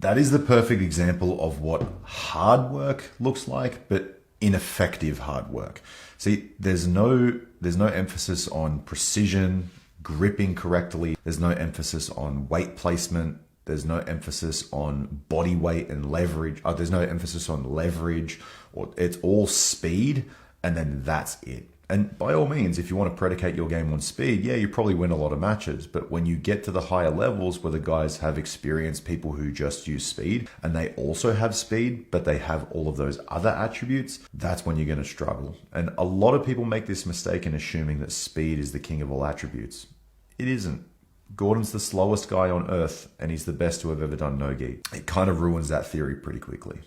That is the perfect example of what hard work looks like, but ineffective hard work. See, there's no emphasis on precision, gripping correctly. There's no emphasis on weight placement. There's no emphasis on body weight and leverage. There's no emphasis on leverage. Or it's all speed, and then that's it. And by all means, if you want to predicate your game on speed, yeah, you probably win a lot of matches. But when you get to the higher levels where the guys have experienced people who just use speed and they also have speed, but they have all of those other attributes, that's when you're going to struggle. And a lot of people make this mistake in assuming that speed is the king of all attributes. It isn't. Gordon's the slowest guy on earth, and he's the best to have ever done no-gi. It kind of ruins that theory pretty quickly.